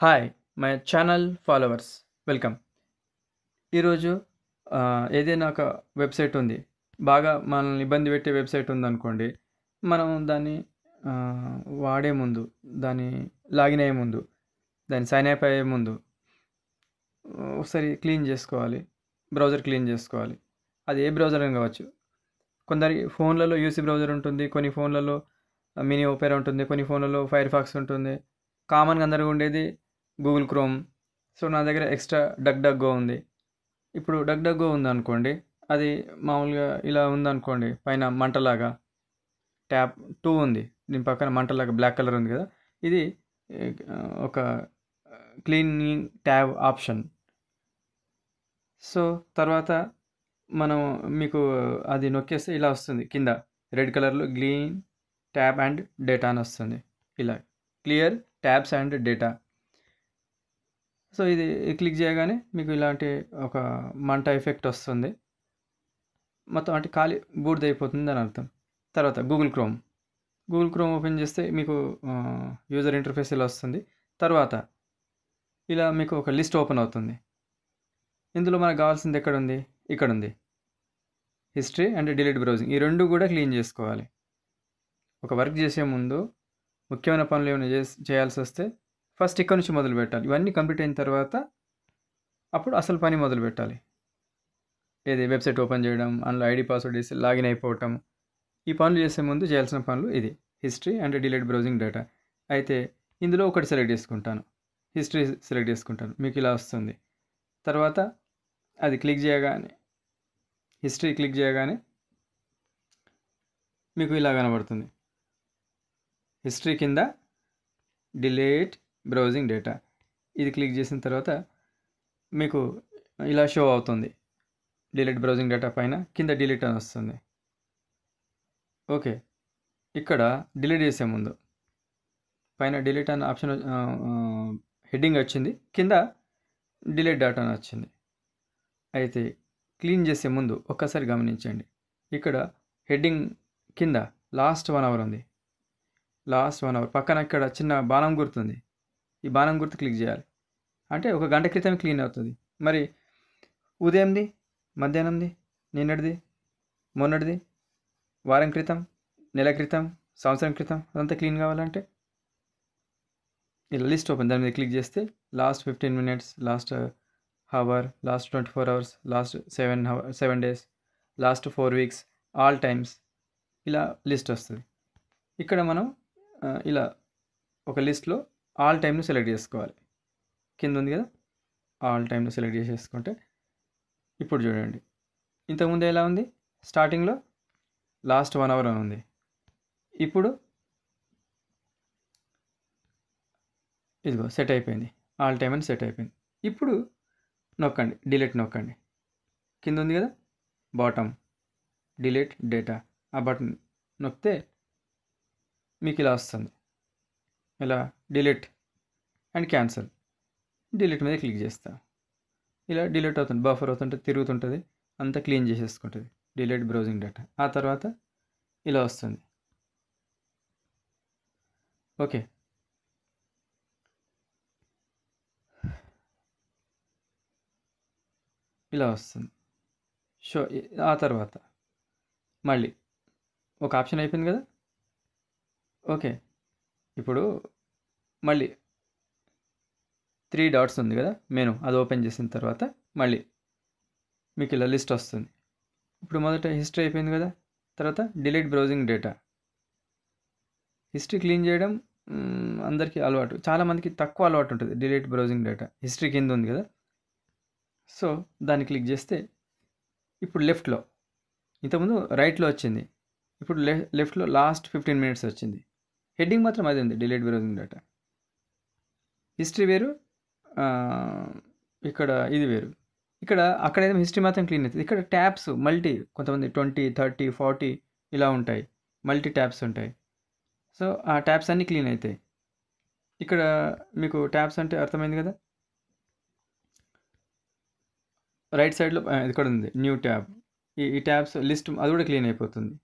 Hi my channel followers welcome. ఈరోజు ఏదైనా ఒక వెబ్సైట్ ఉంది, బాగా మనల్ని ఇబ్బంది పెట్టే వెబ్సైట్ ఉందనుకోండి. మనం దాన్ని వాడే ముందు, దాన్ని లాగిన్ అయ్యే ముందు, దాన్ని సైన్ అప్ అయ్యే ముందు ఒకసారి క్లీన్ చేసుకోవాలి. బ్రౌజర్ క్లీన్ చేసుకోవాలి. అది ఏ బ్రౌజర్ అని కావచ్చు. కొందరి ఫోన్లలో యూసీ బ్రౌజర్ ఉంటుంది, కొన్ని ఫోన్లలో మినీ ఓపెరా ఉంటుంది, కొన్ని ఫోన్లలో ఫైర్ ఫాక్స్ ఉంటుంది. కామన్గా అందరికీ ఉండేది గూగుల్ క్రోమ్. సో నా దగ్గర ఎక్స్ట్రా డక్ డక్ గో ఉంది. ఇప్పుడు డక్ డక్ గో ఉందనుకోండి, అది మామూలుగా ఇలా ఉందనుకోండి, పైన మంటలాగా ట్యాబ్ 2 ఉంది, దీని పక్కన మంటలాగా బ్లాక్ కలర్ ఉంది కదా, ఇది ఒక క్లీనింగ్ ట్యాబ్ ఆప్షన్. సో తర్వాత మనం మీకు అది నొక్కేస్తే ఇలా వస్తుంది, కింద రెడ్ కలర్లో క్లీన్ ట్యాబ్ అండ్ డేటా అని వస్తుంది. ఇలా clear tabs and data. So ఇది క్లిక్ చేయగానే మీకు ఇలాంటి ఒక మంట ఎఫెక్ట్ వస్తుంది, మొత్తం అంటే ఖాళీ బూడిదైపోతుంది అని అర్థం. తర్వాత గూగుల్ క్రోమ్ ఓపెన్ చేస్తే మీకు యూజర్ ఇంటర్ఫేస్ ఇలా వస్తుంది. తర్వాత ఇలా మీకు ఒక లిస్ట్ ఓపెన్ అవుతుంది. ఇందులో మనకు కావాల్సింది ఎక్కడ ఉంది, ఇక్కడ ఉంది, హిస్టరీ అండ్ డిలీట్ బ్రౌజింగ్. ఈ రెండు కూడా క్లీన్ చేసుకోవాలి. ఒక వర్క్ చేసే ముందు ముఖ్యమైన పనులు ఏమైనా చేయాల్సి వస్తే ఫస్ట్ ఇక్కడ నుంచి మొదలు పెట్టాలి. ఇవన్నీ కంప్లీట్ అయిన తర్వాత అప్పుడు అసలు పని మొదలు పెట్టాలి. ఏది వెబ్సైట్ ఓపెన్ చేయడం, అందులో ఐడి పాస్వర్డ్ వేసి లాగిన్ అయిపోవటం. ఈ పనులు చేసే ముందు చేయాల్సిన పనులు ఇది, history and delete browsing data. అయితే ఇందులో ఒకటి సెలెక్ట్ చేసుకుంటాను, హిస్టరీ సెలెక్ట్ చేసుకుంటాను. మీకు ఇలా వస్తుంది. తర్వాత అది క్లిక్ చేయగానే, హిస్టరీ క్లిక్ చేయగానే మీకు ఇలా కనబడుతుంది. హిస్టరీ కింద డిలీట్ బ్రౌజింగ్ డేటా, ఇది క్లిక్ చేసిన తర్వాత మీకు ఇలా షో అవుతుంది. డిలీట్ బ్రౌజింగ్ డేటా పైన కింద డిలీట్ అని వస్తుంది. ఓకే, ఇక్కడ డిలీట్ చేసే ముందు పైన డిలీట్ అనే ఆప్షన్ హెడ్డింగ్ వచ్చింది, కింద డిలీట్ డేటా అని వచ్చింది. అయితే క్లీన్ చేసే ముందు ఒక్కసారి గమనించండి, ఇక్కడ హెడ్డింగ్ కింద లాస్ట్ 1 అవర్ ఉంది. లాస్ట్ 1 అవర్ పక్కన ఇక్కడ చిన్న బాణం గుర్తుంది, ఈ బాణం గుర్తు క్లిక్ చేయాలి. అంటే 1 గంట క్రితం క్లీన్ అవుతుంది. మరి ఉదయంది, మధ్యాహ్నంది, నిన్నటిది, మొన్నటిది, వారం క్రితం, నెల క్రితం, సంవత్సరం క్రితం, అదంతా క్లీన్ కావాలంటే ఇలా లిస్ట్ ఓపెన్, దాని మీద క్లిక్ చేస్తే last 15 minutes, last hour, last 24 hours, last 7 days, last 4 weeks, all times, ఇలా లిస్ట్ వస్తుంది. ఇక్కడ మనం ఇలా ఒక లిస్ట్లో ఆల్ టైమ్ను సెలెక్ట్ చేసుకోవాలి. కింద ఉంది కదా, ఆల్ టైమ్ను సెలెక్ట్ చేసేసుకుంటే ఇప్పుడు చూడండి, ఇంతకుముందు ఎలా ఉంది, స్టార్టింగ్లో లాస్ట్ 1 అవర్ అని ఉంది. ఇప్పుడు ఇదిగో సెట్ అయిపోయింది, ఆల్ టైమ్ అని సెట్ అయిపోయింది. ఇప్పుడు నొక్కండి, డిలీట్ నొక్కండి. కింద ఉంది కదా బాటమ్, డిలీట్ డేటా, ఆ బటన్ నొక్కితే మీకు ఇలా వస్తుంది. ఇలా డిలీట్ అండ్ క్యాన్సిల్. డిలీట్ మీద క్లిక్ చేస్తా, ఇలా డిలీట్ అవుతుంది, బఫర్ అవుతుంటుంది, తిరుగుతుంటుంది, అంతా క్లీన్ చేసేసుకుంటుంది డిలీట్ బ్రౌజింగ్ డేటా. ఆ తర్వాత ఇలా వస్తుంది. ఓకే, ఇలా వస్తుంది షో. ఆ తర్వాత మళ్ళీ ఒక ఆప్షన్ అయిపోయింది కదా. ఓకే, ఇప్పుడు మళ్ళీ 3 డాట్స్ ఉంది కదా మెను, అది ఓపెన్ చేసిన తర్వాత మళ్ళీ మీకు ఇలా లిస్ట్ వస్తుంది. ఇప్పుడు మొదట హిస్టరీ అయిపోయింది కదా, తర్వాత delete browsing data. History clean చేయడం అందరికీ అలవాటు, చాలామందికి తక్కువ అలవాటు ఉంటుంది. డిలీట్ బ్రౌజింగ్ డేటా హిస్టరీ కింద ఉంది కదా, సో దాన్ని క్లిక్ చేస్తే ఇప్పుడు లెఫ్ట్లో, ఇంతకుముందు రైట్లో వచ్చింది, ఇప్పుడు లెఫ్ట్లో లాస్ట్ 15 మినిట్స్ వచ్చింది. హెడ్డింగ్ మాత్రం అదే ఉంది, డిలీట్ బ్రౌజింగ్ డేటా. హిస్టరీ వేరు, ఇక్కడ ఇది వేరు. ఇక్కడ అక్కడేమో హిస్టరీ మాత్రం క్లీన్ అవుతుంది. ఇక్కడ ట్యాబ్స్ మల్టీ, కొంతమంది 20, 30, 40 ఇలా ఉంటాయి, మల్టీ ట్యాబ్స్ ఉంటాయి. సో ఆ ట్యాబ్స్ అన్నీ క్లీన్ అవుతాయి. ఇక్కడ మీకు ట్యాబ్స్ అంటే అర్థమైంది కదా. రైట్ సైడ్లో ఇది కూడా ఉంది, న్యూ ట్యాబ్. ఈ ట్యాబ్స్ లిస్ట్ అది కూడా క్లీన్ అయిపోతుంది.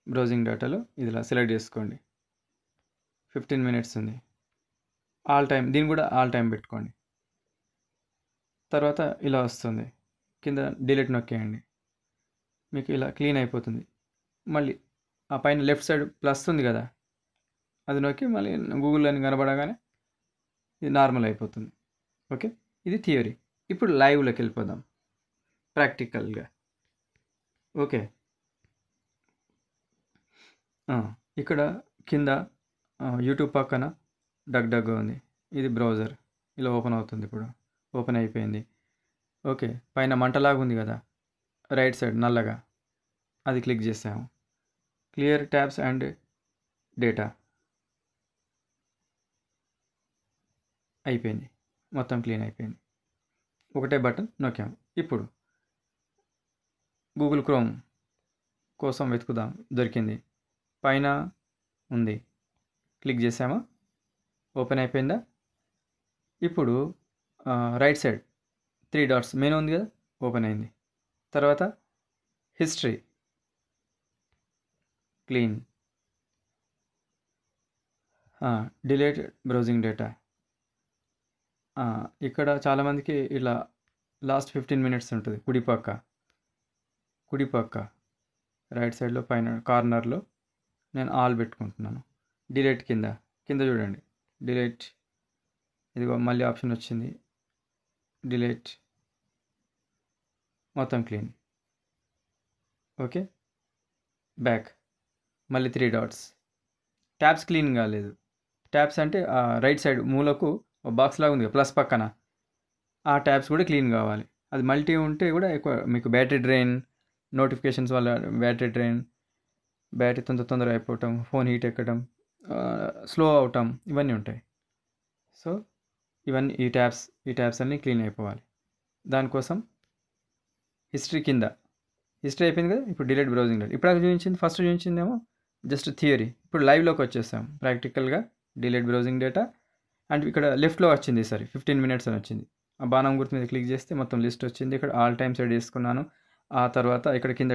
బ్రౌజింగ్ డేటాలో ఇది ఇలా సెలెక్ట్ చేసుకోండి. 15 మినిట్స్ ఉంది. ఆల్ టైమ్, దీన్ని కూడా ఆల్ టైమ్ పెట్టుకోండి. తర్వాత ఇలా వస్తుంది, కింద డిలీట్ నొక్కేయండి, మీకు ఇలా క్లీన్ అయిపోతుంది. మళ్ళీ ఆ పైన లెఫ్ట్ సైడ్ ప్లస్ ఉంది కదా, అది నొక్కి మళ్ళీ గూగుల్ అని కనబడగానే ఇది నార్మల్ అయిపోతుంది. ఓకే, ఇది థియరీ. ఇప్పుడు లైవ్లోకి వెళ్ళిపోదాం ప్రాక్టికల్గా. ఓకే, ఇక్కడ కింద యూట్యూబ్ పక్కన డగ్ డగ్ ఉంది, ఇది బ్రౌజర్. ఇలా ఓపెన్ అవుతుంది, ఇప్పుడు ఓపెన్ అయిపోయింది. ఓకే, పైన మంటలాగా ఉంది కదా రైట్ సైడ్ నల్లగా, అది క్లిక్ చేసాము. క్లియర్ ట్యాబ్స్ అండ్ డేటా అయిపోయింది, మొత్తం క్లీన్ అయిపోయింది. ఒకటే బటన్ నొక్కాము. ఇప్పుడు గూగుల్ క్రోమ్ కోసం వెతుకుదాం, దొరికింది, పైన ఉంది, క్లిక్ చేసామా, ఓపెన్ అయిపోయిందా. ఇప్పుడు రైట్ సైడ్ 3 డాట్స్ మెనూ ఉంది కదా, ఓపెన్ అయింది. తర్వాత history, clean, delete browsing data. ఇక్కడ చాలామందికి ఇలా లాస్ట్ 15 మినిట్స్ ఉంటుంది కుడిపక్క రైట్ సైడ్లో పైన కార్నర్లో నేను ఆల్ పెట్టుకుంటున్నాను. డిలీట్ కింద చూడండి, డిలీట్, ఇదిగో మళ్ళీ ఆప్షన్ వచ్చింది, డిలీట్, మొత్తం క్లీన్. ఓకే, బ్యాక్, మళ్ళీ 3 డాట్స్. ట్యాబ్స్ క్లీన్ కాలేదు. ట్యాబ్స్ అంటే రైట్ సైడ్ మూలకు బాక్స్ లాగా ఉంది, ప్లస్ పక్కన, ఆ ట్యాబ్స్ కూడా క్లీన్ కావాలి. అది మల్టీ ఉంటే కూడా ఎక్కువ మీకు బ్యాటరీ డ్రైన్, నోటిఫికేషన్స్ వల్ల బ్యాటరీ డ్రైన్, బ్యాటరీ తొందరగా అయిపోవటం, ఫోన్ హీట్ ఎక్కడం, స్లో అవటం, ఇవన్నీ ఉంటాయి. సో ఇవన్నీ ఈ ట్యాబ్స్ అన్నీ క్లీన్ అయిపోవాలి. దానికోసం హిస్టరీ హిస్టరీ అయిపోయింది కదా. ఇప్పుడు డిలీట్ బ్రౌజింగ్ డేటా, ఇప్పుడు ఫస్ట్ చూపించిందేమో జస్ట్ థియరీ. ఇప్పుడు లైవ్లోకి వచ్చేస్తాం ప్రాక్టికల్గా. డిలీట్ బ్రౌజింగ్ డేటా, అండ్ ఇక్కడ లెఫ్ట్లో వచ్చింది, సరే 15 మినిట్స్ అని వచ్చింది. ఆ బాణం గుర్తు మీద క్లిక్ చేస్తే మొత్తం లిస్ట్ వచ్చింది. ఇక్కడ ఆల్ టైమ్ సెట్ చేసుకున్నాను. ఆ తర్వాత ఇక్కడ కింద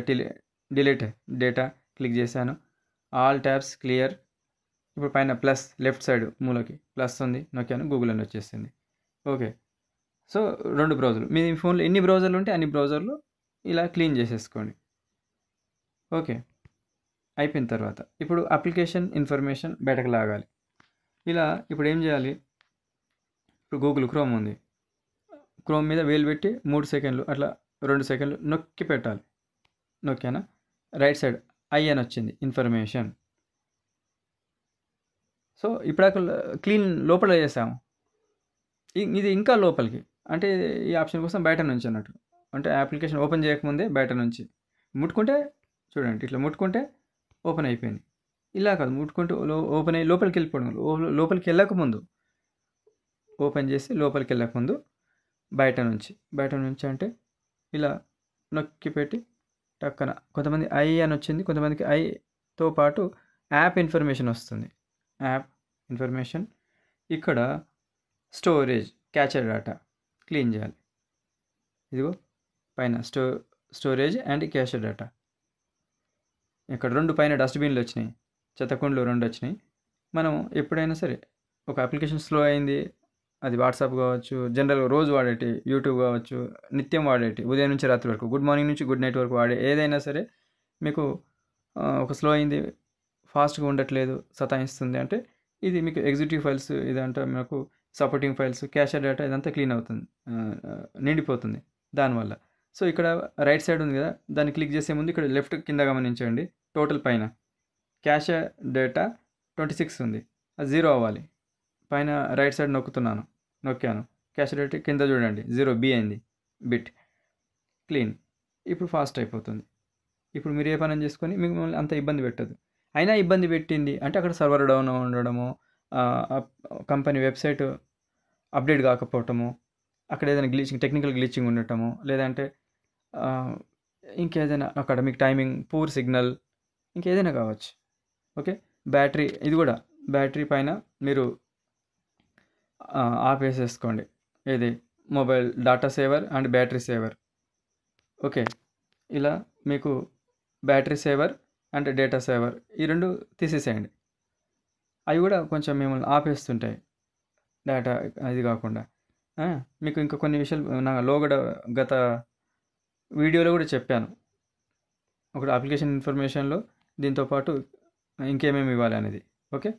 డిలీట్ డేటా క్లిక్ చేశాను, ఆల్ ట్యాబ్స్ క్లియర్. ఇప్పుడు పైన ప్లస్ లెఫ్ట్ సైడ్ మూలకి ప్లస్ ఉంది, నొక్కాను, గూగుల్ అని వచ్చేసింది. ఓకే, సో 2 బ్రౌజర్లు, మీ ఫోన్లో ఎన్ని బ్రౌజర్లు ఉంటే అన్ని బ్రౌజర్లు ఇలా క్లీన్ చేసేసుకోండి. ఓకే, అయిపోయిన తర్వాత ఇప్పుడు అప్లికేషన్ ఇన్ఫర్మేషన్ బయటకు లాగాలి. ఇలా ఇప్పుడు ఏం చేయాలి, ఇప్పుడు గూగుల్ క్రోమ్ ఉంది, క్రోమ్ మీద వేలు పెట్టి 3 సెకండ్లు అట్లా 2 సెకండ్లు నొక్కి పెట్టాలి. నొక్కానా, రైట్ సైడ్ ఐ అని వచ్చింది, ఇన్ఫర్మేషన్. సో ఇప్పుడు క్లీన్ లోపల చేసాము, ఇది ఇంకా లోపలికి, అంటే ఈ ఆప్షన్ కోసం బయట నుంచి అన్నట్టు, అంటే అప్లికేషన్ ఓపెన్ చేయకముందే బయట నుంచి ముట్టుకుంటే చూడండి, ఇట్లా ముట్టుకుంటే ఓపెన్ అయిపోయింది. ఇలా కాదు, ముట్టుకుంటూ ఓపెన్ అయ్యి లోపలికి వెళ్ళిపోవడం, లోపలికి వెళ్ళకముందు ఓపెన్ చేసి లోపలికి వెళ్ళకముందు బయట నుంచి అంటే ఇలా నొక్కి పెట్టి టక్కన, కొంతమంది ఐ అని వచ్చింది, కొంతమందికి ఐతో పాటు యాప్ ఇన్ఫర్మేషన్ వస్తుంది. యాప్ ఇన్ఫర్మేషన్, ఇక్కడ స్టోరేజ్, క్యాచర్ డేటా క్లీన్ చేయాలి. ఇదిగో పైన స్టోరేజ్ అండ్ క్యాచర్ డేటా. ఇక్కడ 2 పైన డస్ట్బిన్లు వచ్చినాయి, చెత్తకుండలు 2 వచ్చినాయి. మనం ఎప్పుడైనా సరే ఒక అప్లికేషన్ స్లో అయింది, అది వాట్సాప్ కావచ్చు, జనరల్గా రోజు వాడేటి యూట్యూబ్ కావచ్చు, నిత్యం వాడేటి ఉదయం నుంచి రాత్రి వరకు, గుడ్ మార్నింగ్ నుంచి గుడ్ నైట్ వరకు వాడే ఏదైనా సరే మీకు ఒక స్లో అయింది, ఫాస్ట్గా ఉండట్లేదు, సతాయిస్తుంది అంటే ఇది మీకు ఎగ్జిక్యూటివ్ ఫైల్స్, ఇదంతా మీకు సపోర్టింగ్ ఫైల్స్, క్యాషర్ డేటా ఇదంతా క్లీన్ అవుతుంది, నిండిపోతుంది దానివల్ల. సో ఇక్కడ రైట్ సైడ్ ఉంది కదా, దాన్ని క్లిక్ చేసే ముందు ఇక్కడ లెఫ్ట్ కింద గమనించండి, టోటల్ పైన క్యాషర్ డేటా 26 ఉంది, అది 0 అవ్వాలి. పైన రైట్ సైడ్ నొక్కాను, క్యాషర్ డేటా కింద చూడండి 0 B అయింది, బిట్ క్లీన్. ఇప్పుడు ఫాస్ట్ అయిపోతుంది. ఇప్పుడు మీరు ఏ పని చేసుకొని మిమ్మల్ని అంత ఇబ్బంది పెట్టదు. అయినా ఇబ్బంది పెట్టింది అంటే అక్కడ సర్వర్ డౌన్ ఉండడము, కంపెనీ వెబ్సైట్ అప్డేట్ కాకపోవటము, అక్కడ ఏదైనా టెక్నికల్ గ్లిచింగ్ ఉండటము, లేదంటే ఇంకేదైనా అక్కడ మీకు టైమింగ్, పూర్ సిగ్నల్, ఇంకేదైనా కావచ్చు. ఓకే, బ్యాటరీ, ఇది కూడా బ్యాటరీ పైన మీరు ఆపేసేసుకోండి, ఏది mobile data saver and battery saver. Okay, ఇలా మీకు battery saver and data saver ఈ 2 తీసేసేయండి. అవి కూడా కొంచెం మిమ్మల్ని ఆపేస్తుంటాయి, డేటా అది కాకుండా మీకు ఇంకా కొన్ని విషయాలు నా లోగడ గత వీడియోలో కూడా చెప్పాను. ఒకటి అప్లికేషన్ ఇన్ఫర్మేషన్లో దీంతో పాటు ఇంకేమేమి ఇవ్వాలి అనేది. ఓకే,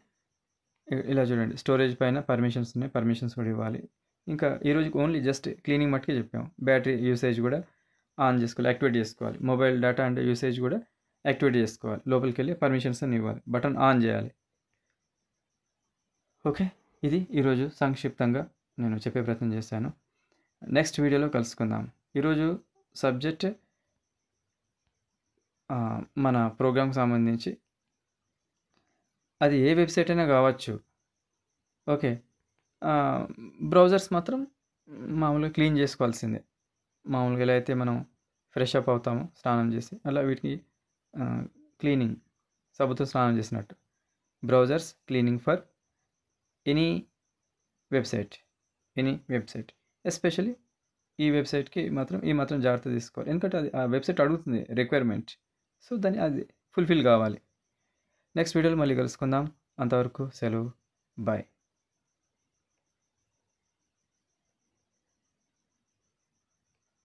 ఇలా చూడండి, స్టోరేజ్ పైన పర్మిషన్స్ ఉన్నాయి, పర్మిషన్స్ కూడా ఇవ్వాలి. ఇంకా ఈరోజు ఓన్లీ జస్ట్ క్లీనింగ్ మట్టుకే చెప్పాము. బ్యాటరీ యూసేజ్ కూడా ఆన్ చేసుకోవాలి, యాక్టివేట్ చేసుకోవాలి. మొబైల్ డేటా అంటే యూసేజ్ కూడా యాక్టివేట్ చేసుకోవాలి. లోపలికి వెళ్ళి పర్మిషన్స్ అని ఇవ్వాలి, బటన్ ఆన్ చేయాలి. ఓకే, ఇది ఈరోజు సంక్షిప్తంగా నేను చెప్పే ప్రయత్నం చేశాను. నెక్స్ట్ వీడియోలో కలుసుకుందాం. ఈరోజు సబ్జెక్ట్ మన ప్రోగ్రామ్కి సంబంధించి అది ఏ వెబ్సైట్ అయినా కావచ్చు. ఓకే, బ్రౌజర్స్ మాత్రం మామూలుగా క్లీన్ చేసుకోవాల్సిందే. మామూలుగా ఎలా అయితే మనం ఫ్రెష్ అప్ అవుతామో స్నానం చేసి, అలా వీటికి క్లీనింగ్, సబ్బుతో స్నానం చేసినట్టు. Browsers cleaning for any website, especially ఈ వెబ్సైట్కి మాత్రం ఈ మాత్రం జాగ్రత్త తీసుకోవాలి. ఎందుకంటే అది ఆ వెబ్సైట్ అడుగుతుంది రిక్వైర్మెంట్. సో దాన్ని అది ఫుల్ఫిల్ కావాలి. నెక్స్ట్ వీడియోలో మళ్ళీ కలుసుకుందాం. అంతవరకు సెలవు, బాయ్.